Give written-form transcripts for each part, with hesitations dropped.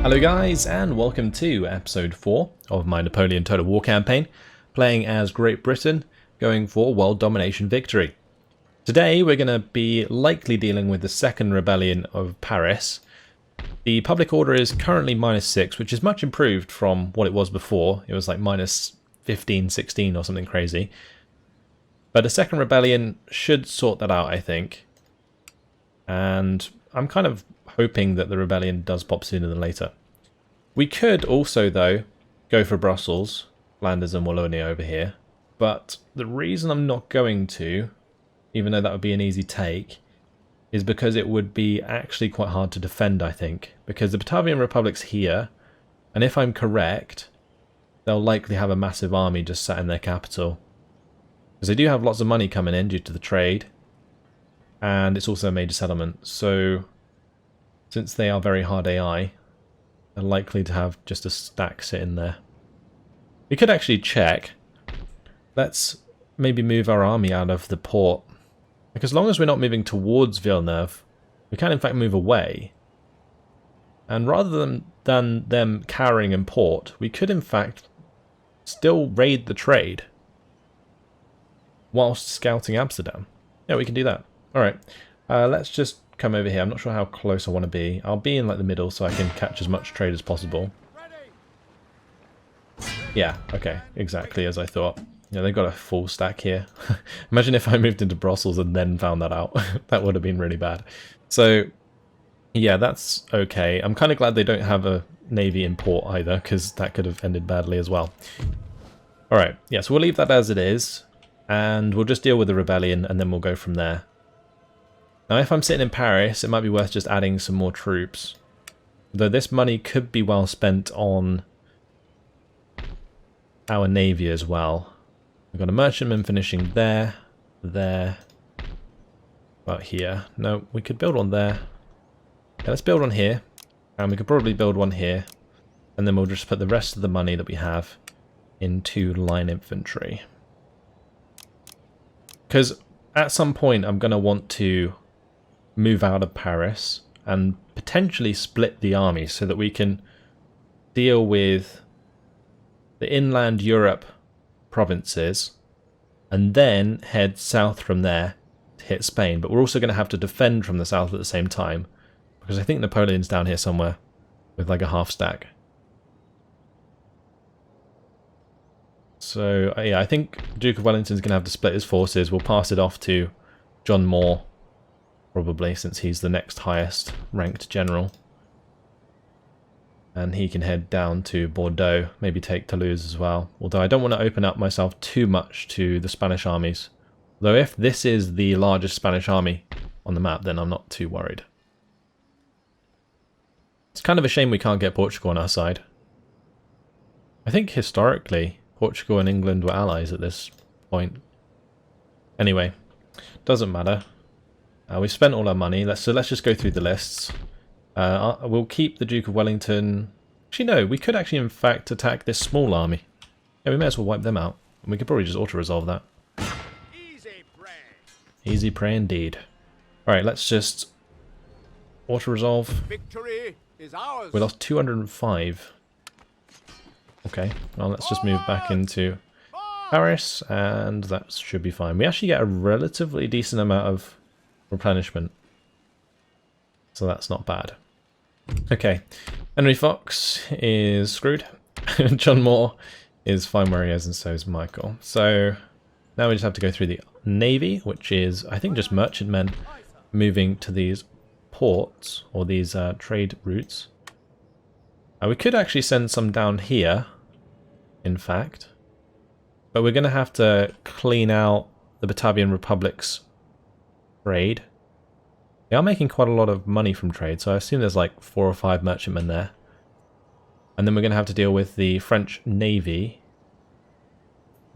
Hello guys, and welcome to episode 4 of my Napoleon Total War campaign, playing as Great Britain, going for world domination victory. Today we're going to be likely dealing with the second rebellion of Paris. The public order is currently -6, which is much improved from what it was before. It was like -15, 16 or something crazy. But a second rebellion should sort that out, I think. And I'm kind of hoping that the rebellion does pop sooner than later. We could also, though, go for Brussels, Flanders and Wallonia over here. But the reason I'm not going to, even though that would be an easy take, is because it would be actually quite hard to defend, I think. Because the Batavian Republic's here, and if I'm correct, they'll likely have a massive army just sat in their capital. Because they do have lots of money coming in due to the trade, and it's also a major settlement. So, since they are very hard AI, they're likely to have just a stack sitting there. We could actually check. Let's maybe move our army out of the port. Like, as long as we're not moving towards Villeneuve, we can in fact move away. And rather than them cowering in port, we could in fact still raid the trade whilst scouting Amsterdam. Yeah, we can do that. Alright, let's just come over here. I'm not sure how close I want to be. I'll be in like the middle so I can catch as much trade as possible. Yeah, okay, exactly as I thought. Yeah, they've got a full stack here. Imagine if I moved into Brussels and then found that out. That would have been really bad. So, yeah, that's okay. I'm kind of glad they don't have a navy in port either, because that could have ended badly as well. Alright, yeah, so we'll leave that as it is, and we'll just deal with the rebellion, and then we'll go from there. Now, if I'm sitting in Paris, it might be worth just adding some more troops. Though this money could be well spent on our navy as well. We've got a merchantman finishing there, about here. No, we could build one there. Yeah, let's build one here, and we could probably build one here, and then we'll just put the rest of the money that we have into line infantry. Because at some point I'm going to want to move out of Paris and potentially split the army so that we can deal with the inland Europe provinces and then head south from there to hit Spain. But we're also going to have to defend from the south at the same time, because I think Napoleon's down here somewhere with like a half stack. So yeah, I think Duke of Wellington's going to have to split his forces. We'll pass it off to John Moore, probably, since he's the next highest ranked general. And he can head down to Bordeaux, maybe take Toulouse as well. Although I don't want to open up myself too much to the Spanish armies. Though if this is the largest Spanish army on the map, then I'm not too worried. It's kind of a shame we can't get Portugal on our side. I think historically, Portugal and England were allies at this point. Anyway, doesn't matter. We've spent all our money, so let's just go through the lists. We'll keep the Duke of Wellington. Actually, no, we could actually, in fact, attack this small army. Yeah, we may as well wipe them out. And we could probably just auto-resolve that. Easy prey. Easy prey indeed. Alright, let's just auto-resolve. Victory is ours. We lost 205. Okay, well, let's just move back into Paris, and that should be fine. We actually get a relatively decent amount of replenishment, so that's not bad. Okay, Henry Fox is screwed. John Moore is fine where he is, and so is Michael. So now we just have to go through the navy, which is, I think, just merchantmen moving to these ports, or these trade routes. We could actually send some down here, in fact, but we're going to have to clean out the Batavian Republic's trade. They are making quite a lot of money from trade, so I assume there's like 4 or 5 merchantmen there. And then we're going to have to deal with the French Navy.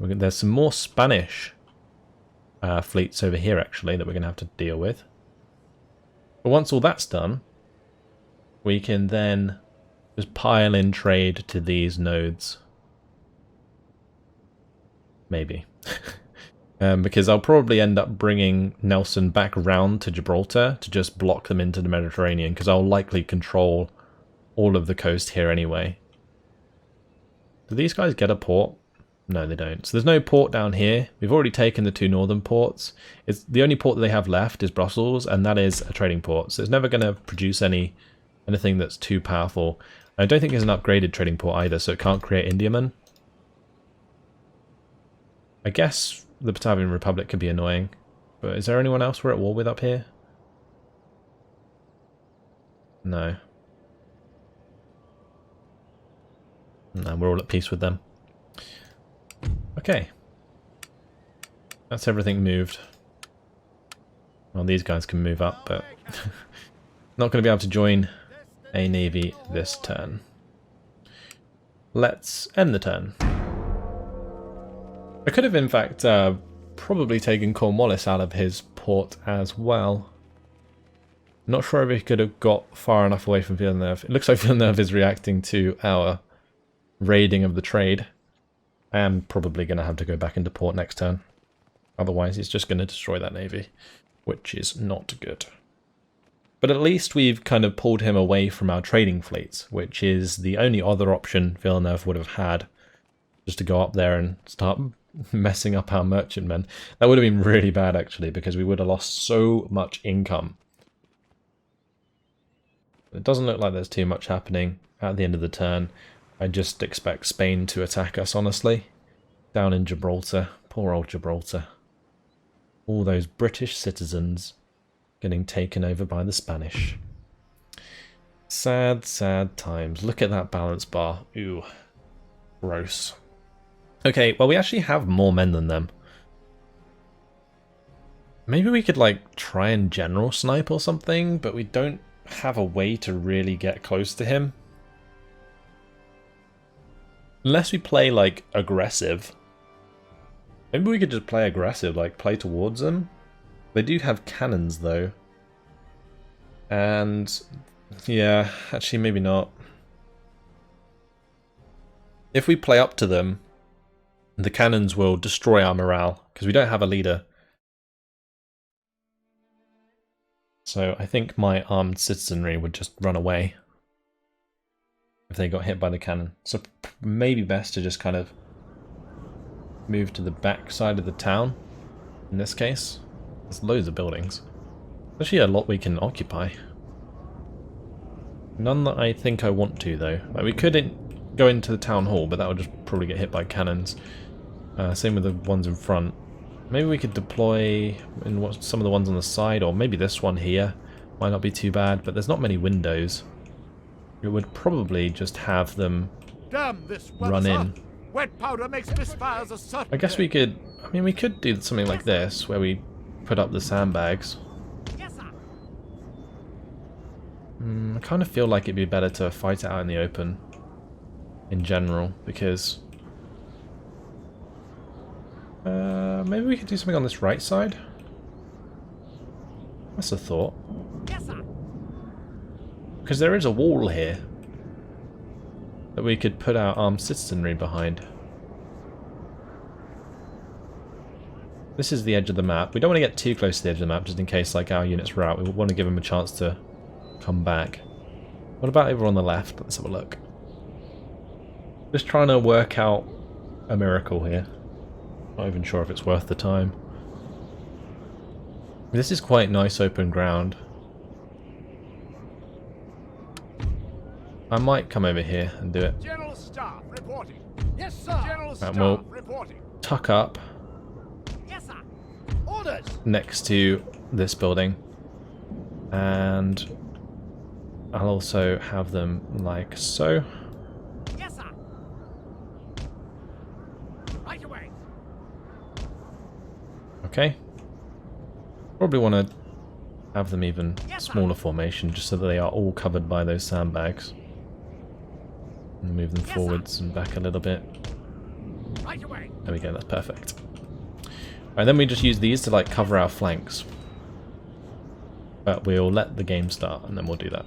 There's some more Spanish fleets over here, actually, that we're going to have to deal with. But once all that's done, we can then just pile in trade to these nodes. Maybe. Because I'll probably end up bringing Nelson back round to Gibraltar to just block them into the Mediterranean, because I'll likely control all of the coast here anyway. Do these guys get a port? No, they don't. So there's no port down here. We've already taken the 2 northern ports. It's the only port that they have left is Brussels, and that is a trading port. So it's never going to produce anything that's too powerful. I don't think it's an upgraded trading port either, so it can't create Indiaman. I guess the Batavian Republic could be annoying, but is there anyone else we're at war with up here? No. No, we're all at peace with them. Okay. That's everything moved. Well, these guys can move up, but not going to be able to join a navy this turn. Let's end the turn. I could have, in fact, probably taken Cornwallis out of his port as well. Not sure if he could have got far enough away from Villeneuve. It looks like Villeneuve is reacting to our raiding of the trade. I am probably going to have to go back into port next turn. Otherwise, he's just going to destroy that navy, which is not good. But at least we've kind of pulled him away from our trading fleets, which is the only other option Villeneuve would have had, just to go up there and start messing up our merchantmen. That would have been really bad, actually, because we would have lost so much income. It doesn't look like there's too much happening at the end of the turn. I just expect Spain to attack us, honestly. Down in Gibraltar. Poor old Gibraltar. All those British citizens getting taken over by the Spanish. Sad, sad times. Look at that balance bar. Ooh. Gross. Okay, well, we actually have more men than them. Maybe we could, like, try and general snipe or something, but we don't have a way to really get close to him. Unless we play, like, aggressive. Maybe we could just play aggressive, like, play towards them. They do have cannons, though. And, yeah, actually, maybe not. If we play up to them, the cannons will destroy our morale, because we don't have a leader. So I think my armed citizenry would just run away if they got hit by the cannon. So maybe best to just kind of move to the back side of the town in this case. There's loads of buildings. Actually a lot we can occupy. None that I think I want to, though. Like, we could go into the town hall, but that would just probably get hit by cannons. Same with the ones in front. Maybe we could deploy in some of the ones on the side, or maybe this one here. Might not be too bad, but there's not many windows. It would probably just have them run in. Wet powder makes misfires a certain. I guess we could. I mean, we could do something like this, where we put up the sandbags. Yes, sir. I kind of feel like it'd be better to fight it out in the open, in general, because maybe we could do something on this right side. That's a thought. Yes, sir. Because there is a wall here that we could put our armed citizenry behind. This is the edge of the map. We don't want to get too close to the edge of the map, just in case like our units were out. We want to give them a chance to come back. What about over on the left? Let's have a look. Just trying to work out a miracle here. Not even sure if it's worth the time. This is quite nice open ground. I might come over here and do it. General Staff reporting. Yes, sir. General Staff we'll reporting. Tuck up Yes, sir. Orders. next to this building, and I'll also have them like so. Yes, sir. Right away. Okay. Probably want to have them even Yes, sir. smaller formation, just so that they are all covered by those sandbags. And move them Yes, forwards and back a little bit. Right away. There we go, that's perfect. Alright, then we just use these to like cover our flanks. But we'll let the game start and then we'll do that.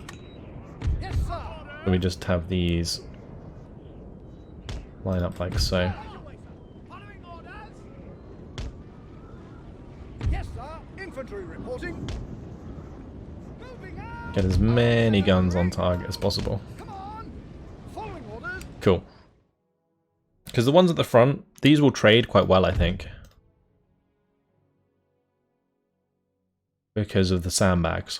Yes, sir. So we just have these line up like so. Following orders. Yes, sir. Infantry reporting. Moving out. Get as many guns on target as possible. Come on. Cool. Because the ones at the front, these will trade quite well, I think. Because of the sandbags.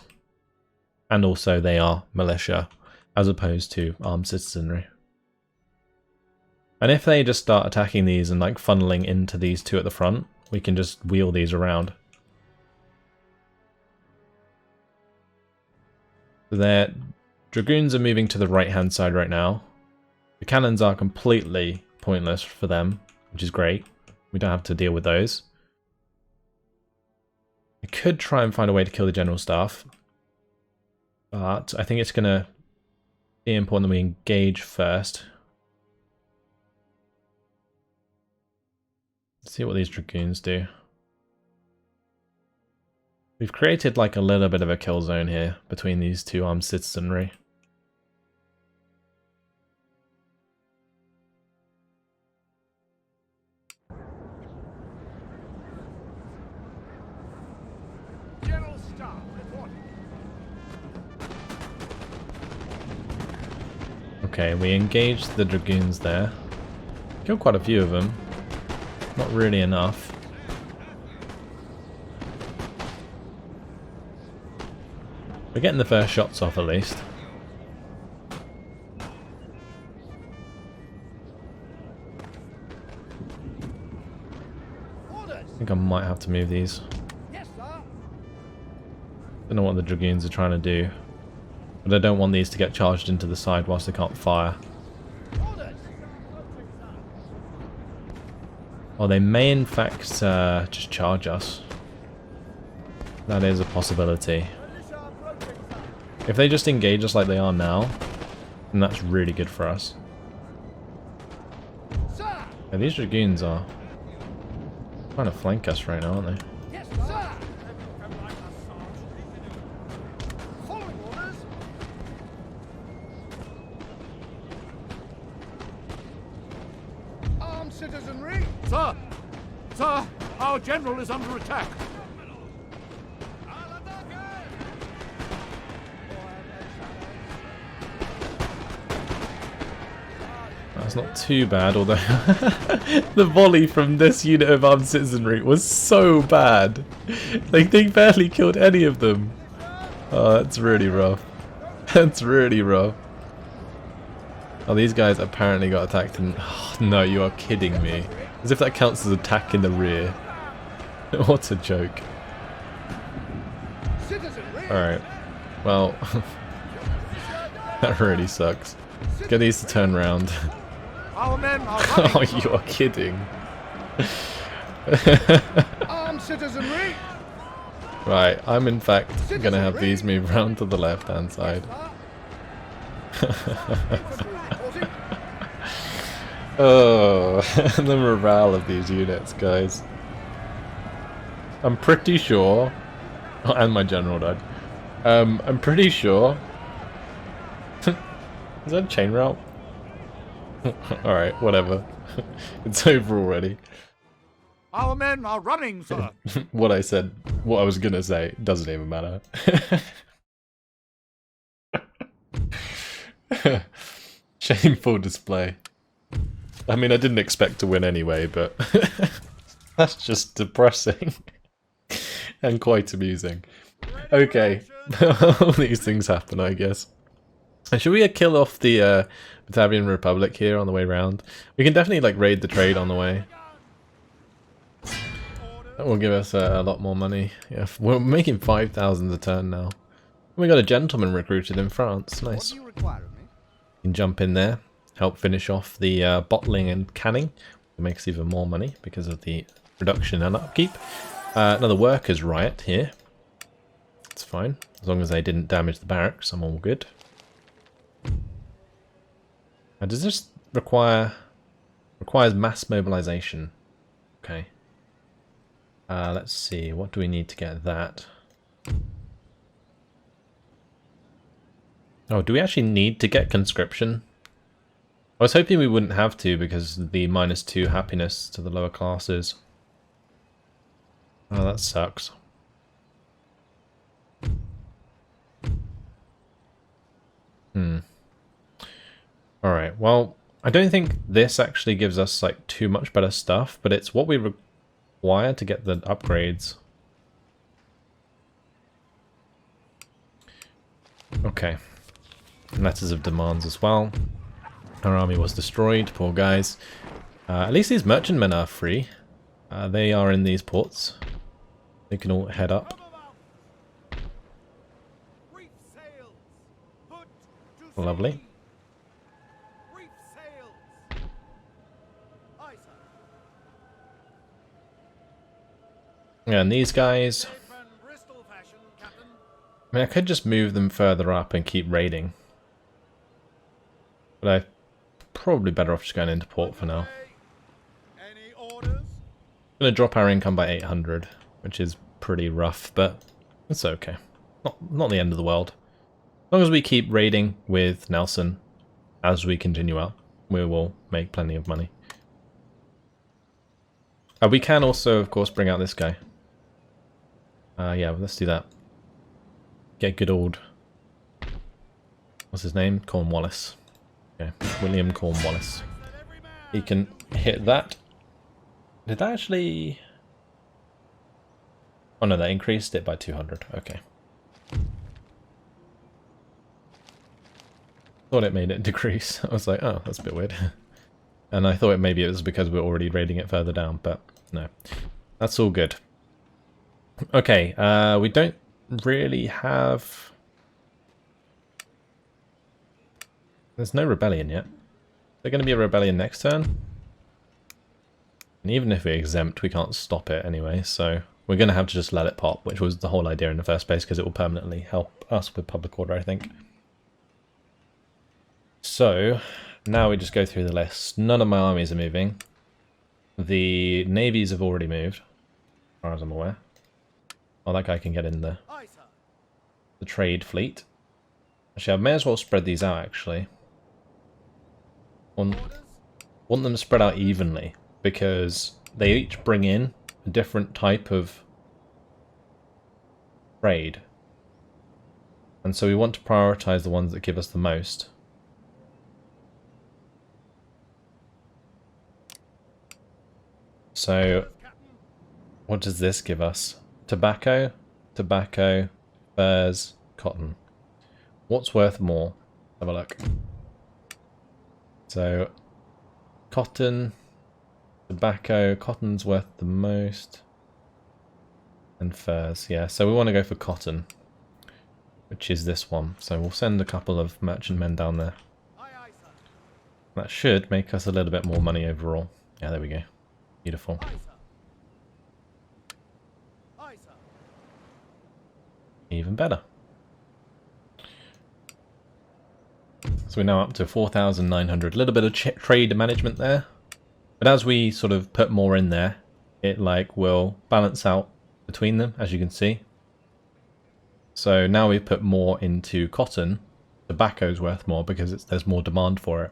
And also they are militia, as opposed to armed citizenry. And if they just start attacking these and like funneling into these two at the front, we can just wheel these around. So their dragoons are moving to the right hand side right now. The cannons are completely pointless for them, which is great. We don't have to deal with those. I could try and find a way to kill the general staff, but I think it's going to be important that we engage first. Let's see what these dragoons do. We've created like a little bit of a kill zone here between these two armed citizenry. General Staff reporting. Okay, we engaged the dragoons there. Killed quite a few of them. Not really enough. We're getting the first shots off at least. Orders. I think I might have to move these. Yes, sir. Don't know what the dragoons are trying to do. But I don't want these to get charged into the side whilst they can't fire. Orders. Or they may in fact just charge us. That is a possibility. Militia approaching, sir. If they just engage us like they are now, then that's really good for us. Sir. Yeah, these dragoons are trying to flank us right now, aren't they? Yes, sir. Following orders. Armed citizenry. Sir! Sir! Our general is under attack! That's not too bad, although the volley from this unit of armed citizenry was so bad. Like, they barely killed any of them. Oh, that's really rough. That's really rough. Oh, these guys apparently got attacked in... Oh, no, you are kidding me. As if that counts as attack in the rear. What a joke. Citizenry. Alright. Well, that really sucks. Get these to turn round. Our men are Oh, running! you are kidding. Armed citizenry. Right, I'm in fact gonna have these move round to the left hand side. Reporting. Oh, the morale of these units, guys. I'm pretty sure... Oh, and my general died. I'm pretty sure... Is that a chain route? Alright, whatever. It's over already. Our men are running, sir! What I said, what I was gonna say, doesn't even matter. Shameful display. I mean, I didn't expect to win anyway, but that's just depressing and quite amusing. Okay, all these things happen, I guess. And should we kill off the Batavian Republic here on the way round? We can definitely like raid the trade on the way. That will give us a lot more money. Yeah, we're making 5,000 a turn now. We got a gentleman recruited in France. What Nice. do you require of me? You can jump in there, help finish off the bottling and canning. It makes even more money because of the production and upkeep. Another workers' riot here. It's fine. As long as they didn't damage the barracks, I'm all good. Does this requires mass mobilization? Okay. Let's see, what do we need to get that? Oh, do we actually need to get conscription? I was hoping we wouldn't have to because of the -2 happiness to the lower classes. Oh, that sucks. Alright, well, I don't think this actually gives us like too much better stuff, but it's what we require to get the upgrades. Okay. Letters of demands as well. Our army was destroyed, poor guys. At least these merchantmen are free. They are in these ports. They can all head up. Lovely. Yeah, and these guys... I mean, I could just move them further up and keep raiding. But I'm probably better off just going into port for now. I'm going to drop our income by 800, which is pretty rough, but it's okay. Not the end of the world. As long as we keep raiding with Nelson as we continue up, we will make plenty of money. We can also, of course, bring out this guy. Yeah, let's do that. Get good old... What's his name? Cornwallis. Okay, William Cornwallis. He can hit that. Did that actually... Oh no, that increased it by 200. Okay. Thought it made it decrease. I was like, oh, that's a bit weird. And I thought maybe it was because we're already raiding it further down, but no. That's all good. Okay, we don't really have... There's no rebellion yet. Is there going to be a rebellion next turn? And even if we exempt, we can't stop it anyway, so we're going to have to just let it pop, which was the whole idea in the first place, because it will permanently help us with public order, I think. So, now we just go through the list. None of my armies are moving. The navies have already moved, as far as I'm aware. Oh, that guy can get in the trade fleet. Actually, I may as well spread these out, actually. Want them spread out evenly, because they each bring in a different type of trade. And so we want to prioritize the ones that give us the most. So, what does this give us? Tobacco, tobacco, furs, cotton. What's worth more? Have a look. So, cotton, tobacco, cotton's worth the most. And furs, yeah. So we want to go for cotton, which is this one. So we'll send a couple of merchantmen down there. That should make us a little bit more money overall. Yeah, there we go. Beautiful. Even better. So we're now up to 4,900. A little bit of trade management there. But as we sort of put more in there, it like will balance out between them, as you can see. So now we've put more into cotton. Tobacco's worth more because there's more demand for it.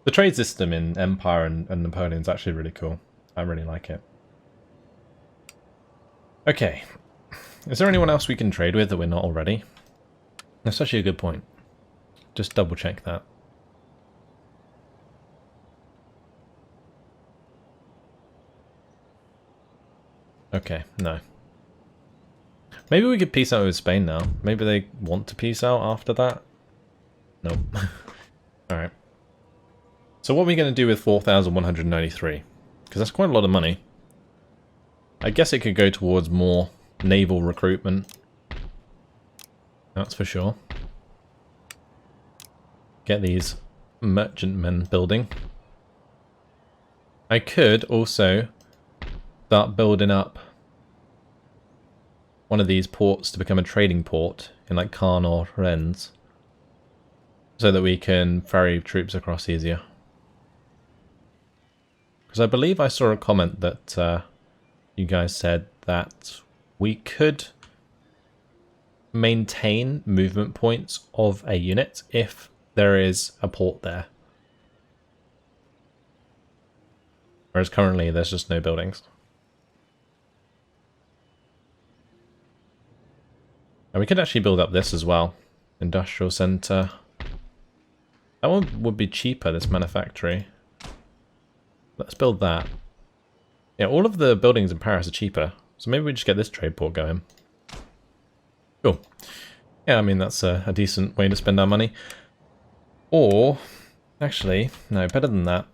The trade system in Empire and Napoleon is actually really cool. I really like it. Okay. Is there anyone else we can trade with that we're not already? That's actually a good point. Just double check that. Okay, no. Maybe we could peace out with Spain now. Maybe they want to peace out after that? Nope. Alright. So what are we going to do with 4,193? Because that's quite a lot of money. I guess it could go towards more naval recruitment. That's for sure. Get these merchantmen building. I could also start building up one of these ports to become a trading port in like Caen or Rennes, so that we can ferry troops across easier. Because I believe I saw a comment that you guys said that we could maintain movement points of a unit if there is a port there. Whereas currently there's just no buildings. And we could actually build up this as well. Industrial centre. That one would be cheaper, this manufactory. Let's build that. Yeah, all of the buildings in Paris are cheaper. So maybe we just get this trade port going. Cool. Yeah, I mean, that's a decent way to spend our money. Or, actually, no, better than that.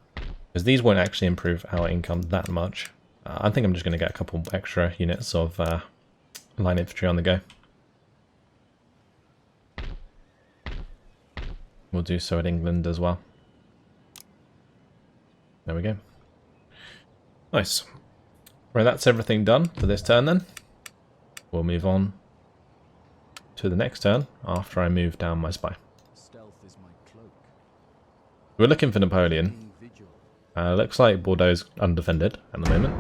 Because these won't actually improve our income that much. I think I'm just going to get a couple extra units of line infantry on the go. We'll do so at England as well. There we go. Nice. Right, that's everything done for this turn then. We'll move on to the next turn after I move down my spy. Stealth is my cloak. We're looking for Napoleon. Looks like Bordeaux's undefended at the moment.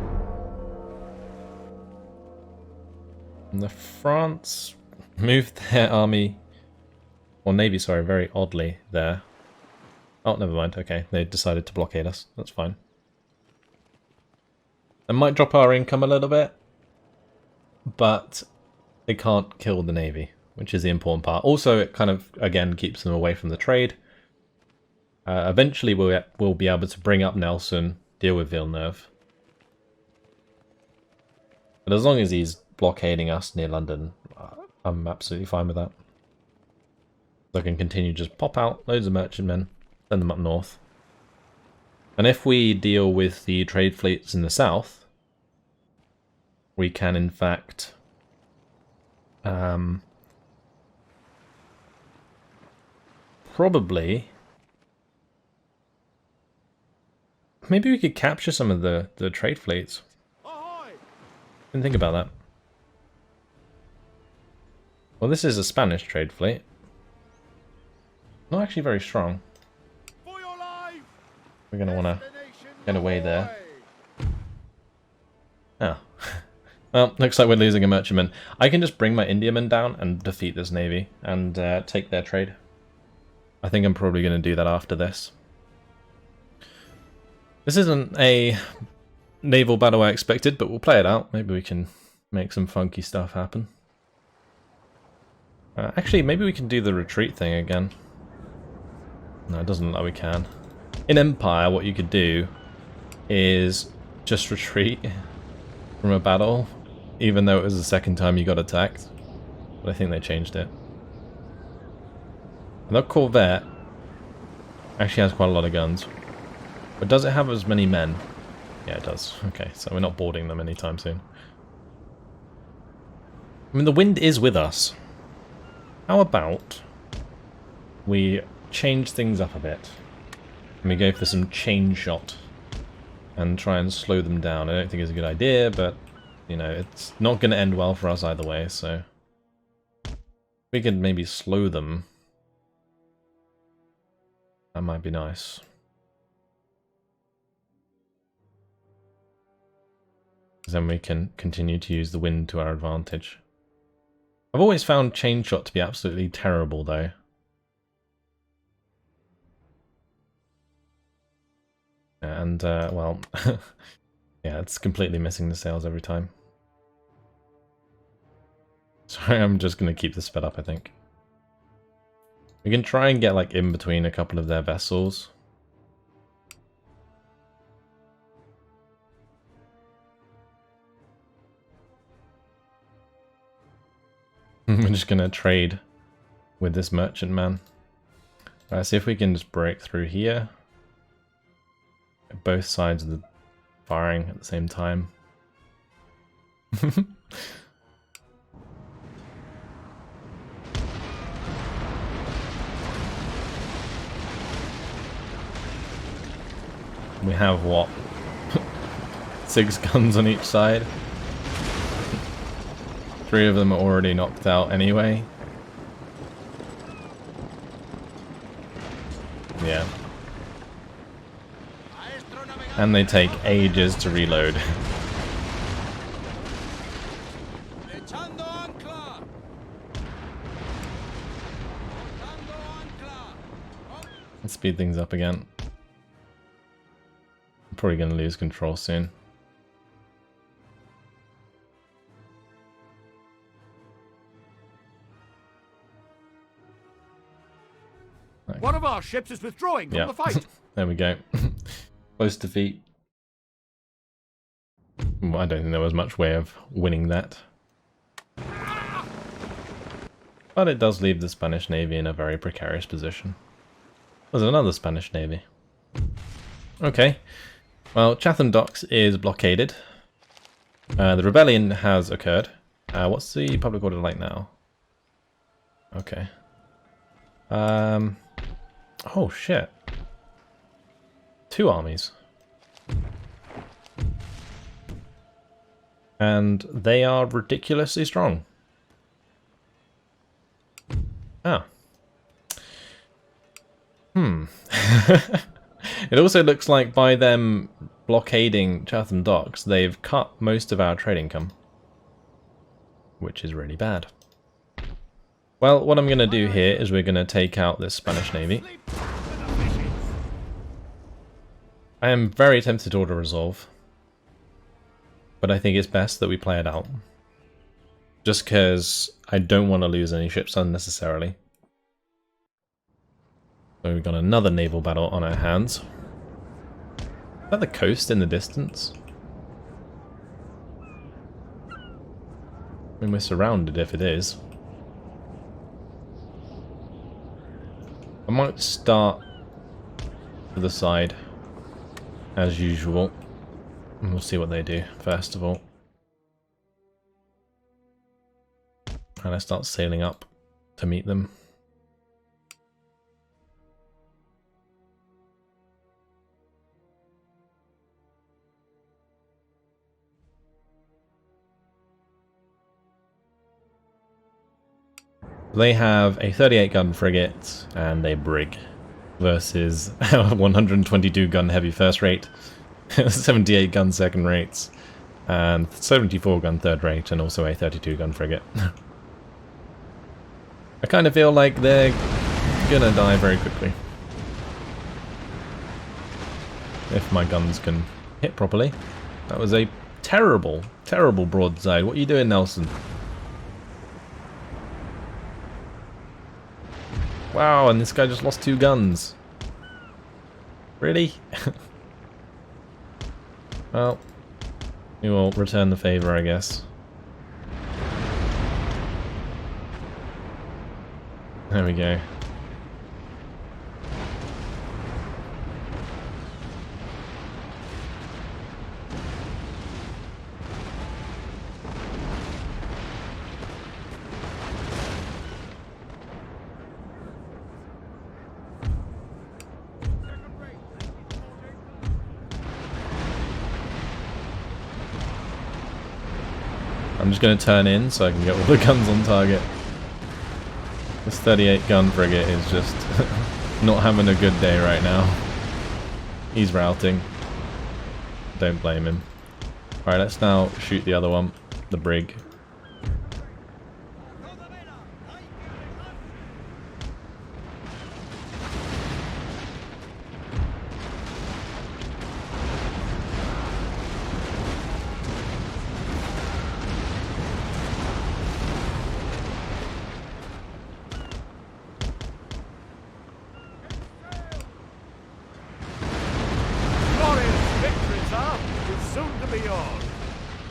And the France moved their army, or navy, sorry, very oddly there. Oh, never mind. Okay, they decided to blockade us. That's fine. It might drop our income a little bit, but it can't kill the navy, which is the important part. Also, it kind of, again, keeps them away from the trade. Eventually, we'll be able to bring up Nelson, deal with Villeneuve. But as long as he's blockading us near London, I'm absolutely fine with that. So I can continue just pop out loads of merchantmen, send them up north. And if we deal with the trade fleets in the south, we can in fact probably, maybe we could capture some of the trade fleets. Didn't think about that. Well, this is a Spanish trade fleet. Not actually very strong. We're going to want to get away there. Oh. Well, looks like we're losing a merchantman. I can just bring my Indiamen down and defeat this navy and take their trade. I think I'm probably going to do that after this. This isn't a naval battle I expected, but we'll play it out. Maybe we can make some funky stuff happen. Actually, maybe we can do the retreat thing again. No, it doesn't look like we can. In Empire, what you could do is just retreat from a battle, even though it was the second time you got attacked. But I think they changed it. And that Corvette actually has quite a lot of guns. But does it have as many men? Yeah, it does. Okay, so we're not boarding them anytime soon. I mean, the wind is with us. How about we change things up a bit? And we go for some chain shot and try and slow them down. I don't think it's a good idea, but, you know, it's not going to end well for us either way, so we could maybe slow them. That might be nice. Then we can continue to use the wind to our advantage. I've always found chain shot to be absolutely terrible, though. And, well, yeah, it's completely missing the sails every time. Sorry, I'm just going to keep this sped up, I think. We can try and get, like, in between a couple of their vessels. We're just going to trade with this merchant man. See if we can just break through here. Both sides of the firing at the same time. We have what? 6 guns on each side. 3 of them are already knocked out anyway. Yeah. And they take ages to reload. Let's speed things up again. I'm probably going to lose control soon. One of our ships is withdrawing from Yeah. the fight. There we go. Close defeat. Well, I don't think there was much way of winning that. But it does leave the Spanish Navy in a very precarious position. There's another Spanish Navy. Okay. Well, Chatham Docks is blockaded. The rebellion has occurred. What's the public order like now? Okay. Oh shit. 2 armies. And they are ridiculously strong. Ah. It also looks like by them blockading Chatham Docks, they've cut most of our trade income. Which is really bad. Well, what I'm going to do here is we're going to take out this Spanish Navy. I am very tempted to order resolve. But I think it's best that we play it out. Just because I don't want to lose any ships unnecessarily. So we've got another naval battle on our hands. Is that the coast in the distance? I mean, we're surrounded if it is. I might start to the side, as usual. And we'll see what they do, first of all. And I start sailing up to meet them. They have a 38 gun frigate and a brig versus a 122 gun heavy first rate, 78 gun second rates, and 74 gun third rate, and also a 32 gun frigate. I kind of feel like they're gonna die very quickly. If my guns can hit properly. That was a terrible, terrible broadside. What are you doing, Nelson? Wow, and this guy just lost 2 guns. Really? Well, we will return the favor, I guess. There we go. I'm just going to turn in so I can get all the guns on target. This 38 gun frigate is just not having a good day right now. He's routing. Don't blame him. Alright, let's now shoot the other one, the brig.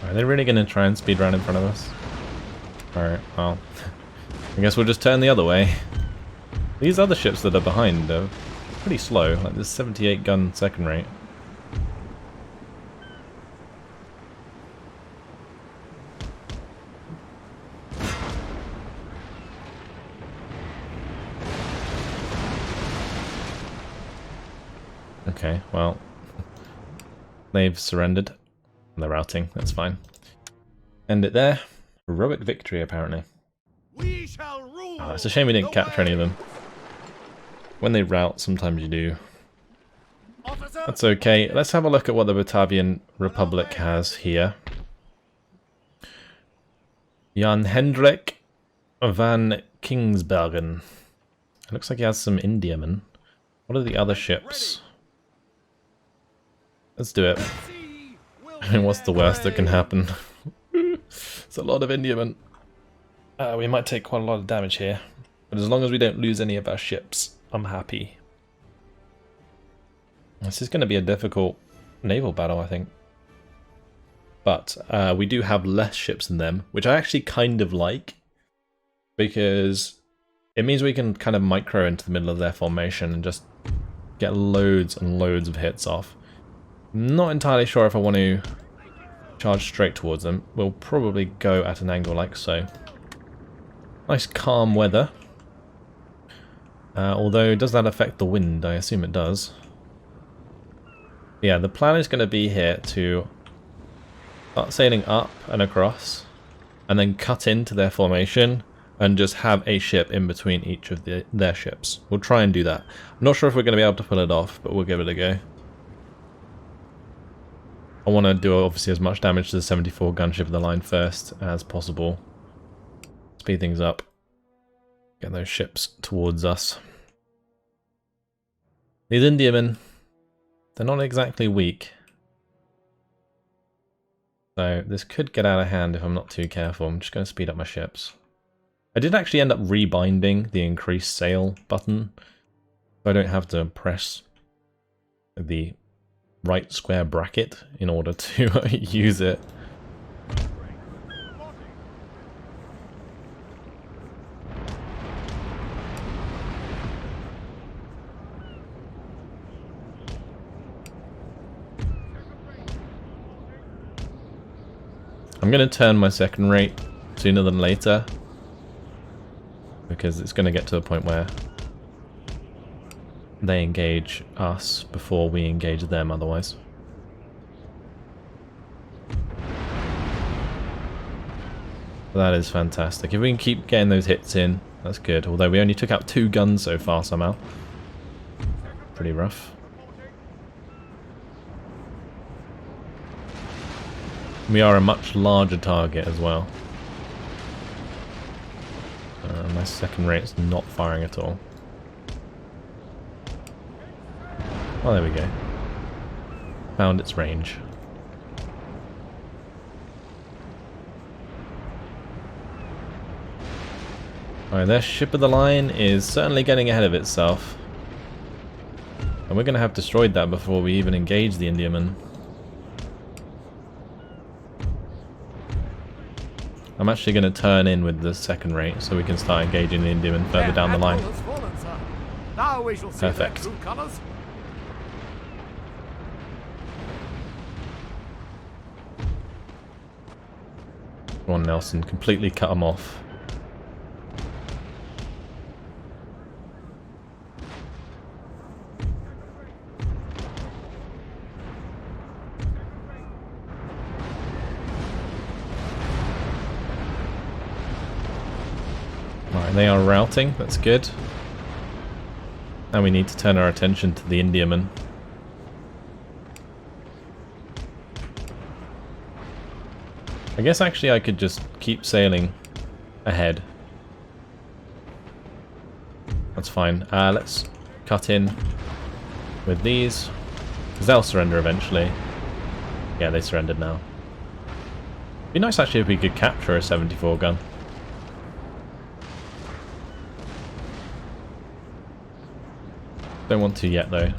Are they really going to try and speed round in front of us? Alright, well, I guess we'll just turn the other way. These other ships that are behind are pretty slow, like this 78 gun second rate. Okay, well, they've surrendered. They're routing, that's fine. End it there. Heroic victory, apparently. We shall rule. Oh, it's a shame we didn't capture any of them. When they rout, sometimes you do. Officer. That's okay. Let's have a look at what the Batavian Republic has here. Jan Hendrik van Kingsbergen. It looks like he has some Indiamen. What are the other ships? Let's do it. I mean, what's the worst that can happen? It's a lot of Indiamen. We might take quite a lot of damage here. But as long as we don't lose any of our ships, I'm happy. This is going to be a difficult naval battle, I think. But we do have less ships than them, which I actually kind of like, because it means we can kind of micro into the middle of their formation and just get loads and loads of hits off. Not entirely sure if I want to charge straight towards them. We'll probably go at an angle like so. Nice calm weather. Although, does that affect the wind? I assume it does. Yeah, the plan is going to be here to start sailing up and across, and then cut into their formation, and just have a ship in between each of their ships. We'll try and do that. I'm not sure if we're going to be able to pull it off, but we'll give it a go. I want to do obviously as much damage to the 74 gunship of the line first as possible. Speed things up. Get those ships towards us. These Indiamen, they're not exactly weak. So this could get out of hand if I'm not too careful. I'm just going to speed up my ships. I did actually end up rebinding the increase sail button, so I don't have to press the right square bracket in order to use it. I'm going to turn my second rate sooner than later, because it's going to get to a point where they engage us before we engage them otherwise. That is fantastic. If we can keep getting those hits in, that's good. Although we only took out 2 guns so far somehow. Pretty rough. We are a much larger target as well. My second rate's not firing at all. Oh, there we go. Found its range. Alright, their ship of the line is certainly getting ahead of itself. And we're going to have destroyed that before we even engage the Indiamen. I'm actually going to turn in with the second rate so we can start engaging the Indiamen further down the line. Now we shall see Perfect. their true colours. Come on, Nelson, completely cut them off. Alright, they are routing, that's good. Now we need to turn our attention to the Indiamen. I guess actually I could just keep sailing ahead. That's fine. Let's cut in with these, because they'll surrender eventually. Yeah, they surrendered now. It'd be nice actually if we could capture a 74 gun. Don't want to yet though.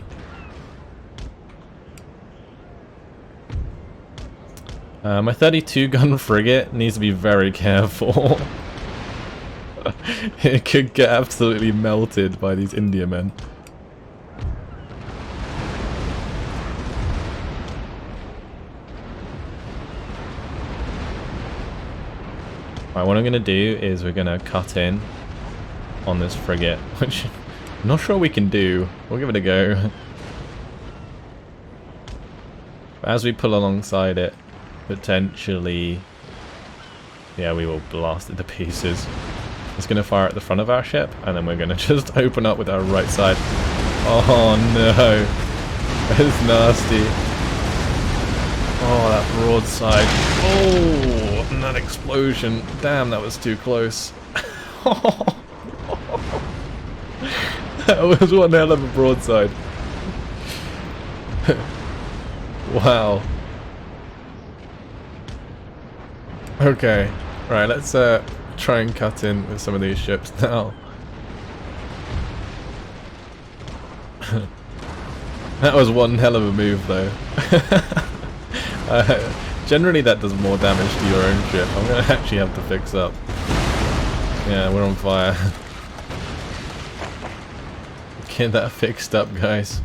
My 32 gun frigate needs to be very careful. It could get absolutely melted by these Indiamen. Right, what I'm going to do is we're going to cut in on this frigate, which I'm not sure we can do. We'll give it a go. But as we pull alongside it, potentially, yeah, we will blast it to pieces. It's going to fire at the front of our ship, and then we're going to just open up with our right side. Oh no, that is nasty. Oh, that broadside. Oh, and that explosion. Damn, that was too close. That was one hell of a broadside. Wow. Okay, right, let's try and cut in with some of these ships now. That was one hell of a move, though. Generally, that does more damage to your own ship. I'm going to actually have to fix up. Yeah, we're on fire. Get that fixed up, guys.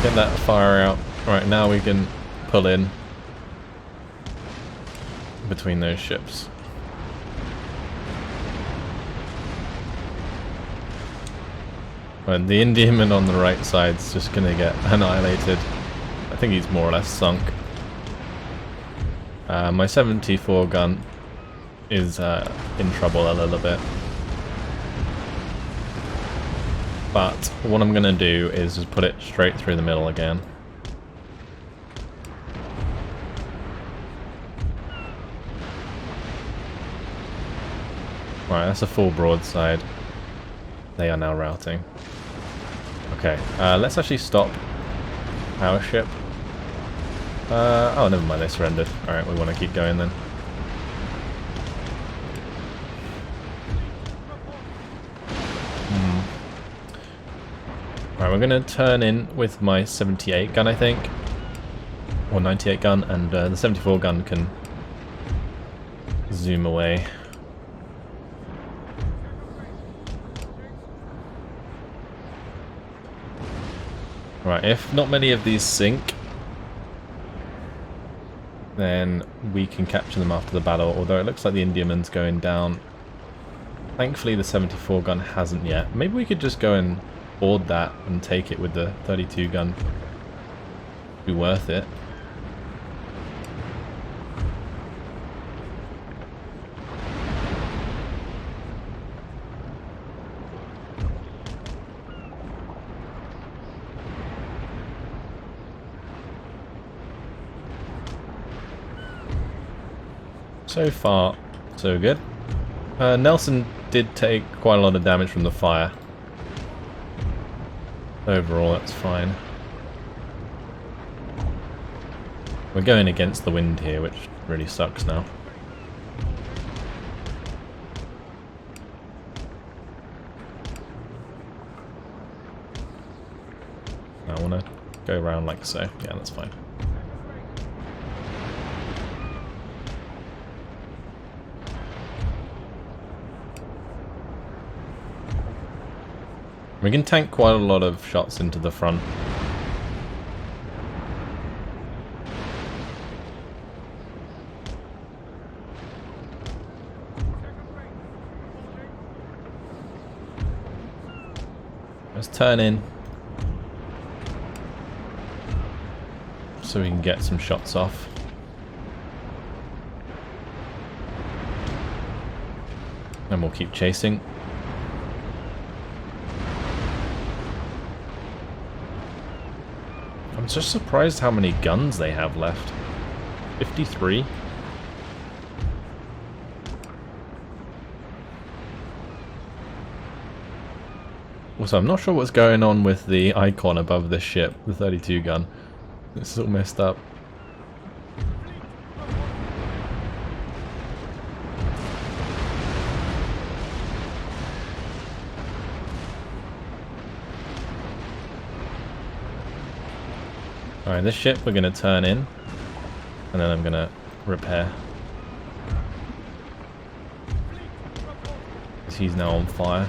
Get that fire out. Right, now we can pull in between those ships. Right, the Indiaman on the right side's just gonna get annihilated. I think he's more or less sunk. My 74 gun is in trouble a little bit. But what I'm gonna do is just put it straight through the middle again. Right, that's a full broadside. They are now routing. Okay, let's actually stop our ship. Oh, never mind, they surrendered. Alright, we want to keep going then. Alright, we're going to turn in with my 78 gun, I think. Or 98 gun, and the 74 gun can zoom away. Right, if not many of these sink, then we can capture them after the battle, although it looks like the Indiaman's going down. Thankfully the 74 gun hasn't yet. Maybe we could just go and board that and take it with the 32 gun. Be worth it. So far, so good. Nelson did take quite a lot of damage from the fire. Overall, that's fine. We're going against the wind here, which really sucks now. I want to go around like so. Yeah, that's fine. We can tank quite a lot of shots into the front. Let's turn in so we can get some shots off. And we'll keep chasing. I'm just surprised how many guns they have left. 53? Also, I'm not sure what's going on with the icon above the ship, the 32 gun. It's all messed up. Alright, this ship we're going to turn in, and then I'm going to repair. Because he's now on fire.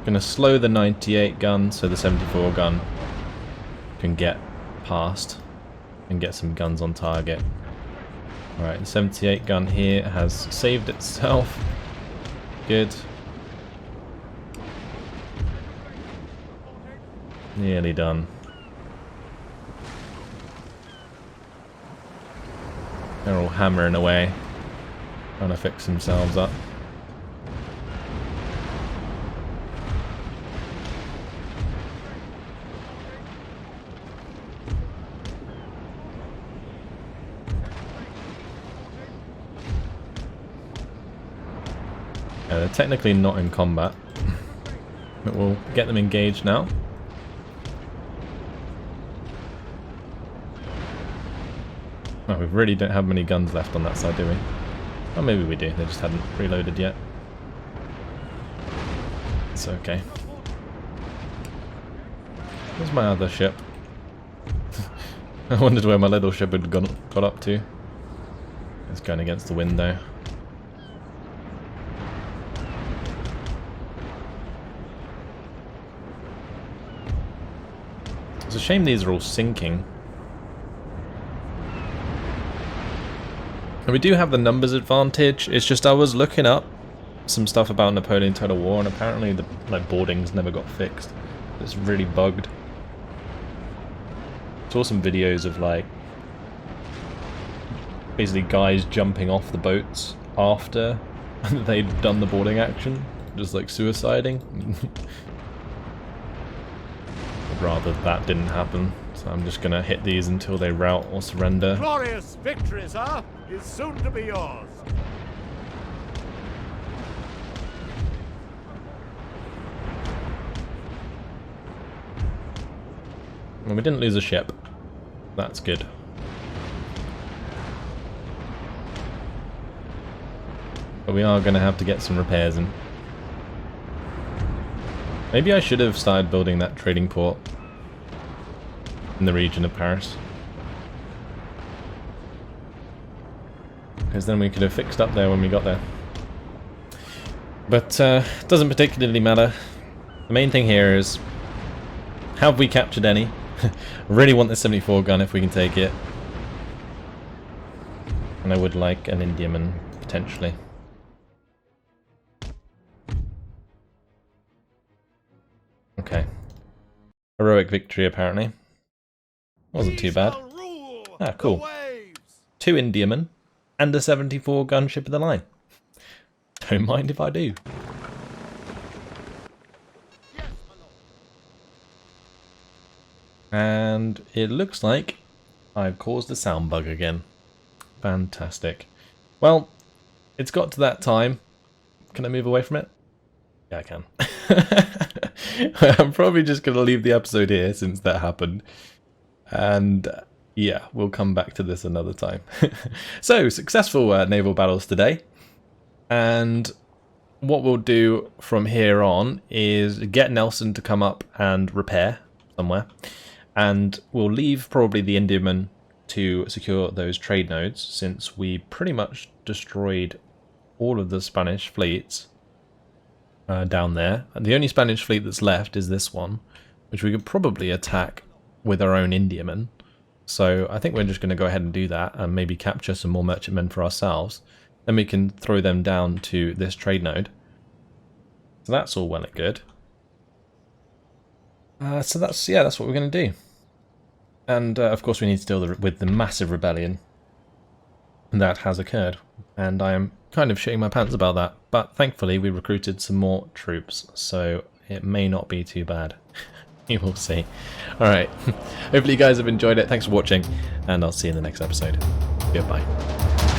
Going to slow the 98 gun so the 74 gun can get past and get some guns on target. Alright, the 78 gun here has saved itself. Good. Nearly done. They're all hammering away, trying to fix themselves up. they're technically not in combat, but we'll get them engaged now. Oh, we really don't have many guns left on that side, do we? Oh, maybe we do. They just hadn't reloaded yet. It's okay. Where's my other ship? I wondered where my little ship had got up to. It's going against the window. It's a shame these are all sinking. And we do have the numbers advantage. It's just I was looking up some stuff about Napoleon Total War, and apparently the boardings never got fixed. It's really bugged. Saw some videos of basically guys jumping off the boats after they'd done the boarding action, just suiciding. I'd rather that didn't happen, so I'm just gonna hit these until they rout or surrender. Glorious victory, sir, is soon to be yours. Well, we didn't lose a ship. That's good. But we are going to have to get some repairs in. Maybe I should have started building that trading port in the region of Paris. Because then we could have fixed up there when we got there. But it doesn't particularly matter. The main thing here is, have we captured any? I really want the 74 gun if we can take it. And I would like an Indiaman, potentially. Okay. Heroic victory, apparently. Wasn't too bad. Ah, cool. 2 Indiamen and a 74 gunship of the line. Don't mind if I do. And it looks like I've caused a sound bug again. Fantastic. Well, it's got to that time. Can I move away from it? Yeah, I can. I'm probably just going to leave the episode here since that happened. And yeah, we'll come back to this another time. So, successful naval battles today. And what we'll do from here on is get Nelson to come up and repair somewhere. And we'll leave probably the Indiaman to secure those trade nodes, since we pretty much destroyed all of the Spanish fleets down there. And the only Spanish fleet that's left is this one, which we could probably attack with our own Indiaman. So I think we're just going to go ahead and do that and maybe capture some more merchantmen for ourselves. Then we can throw them down to this trade node. So that's all well and good. So that's what we're going to do. And of course we need to deal with the massive rebellion that has occurred. And I am kind of shitting my pants about that. But thankfully we recruited some more troops, so it may not be too bad. You will see. Alright, hopefully you guys have enjoyed it. Thanks for watching, and I'll see you in the next episode. Goodbye.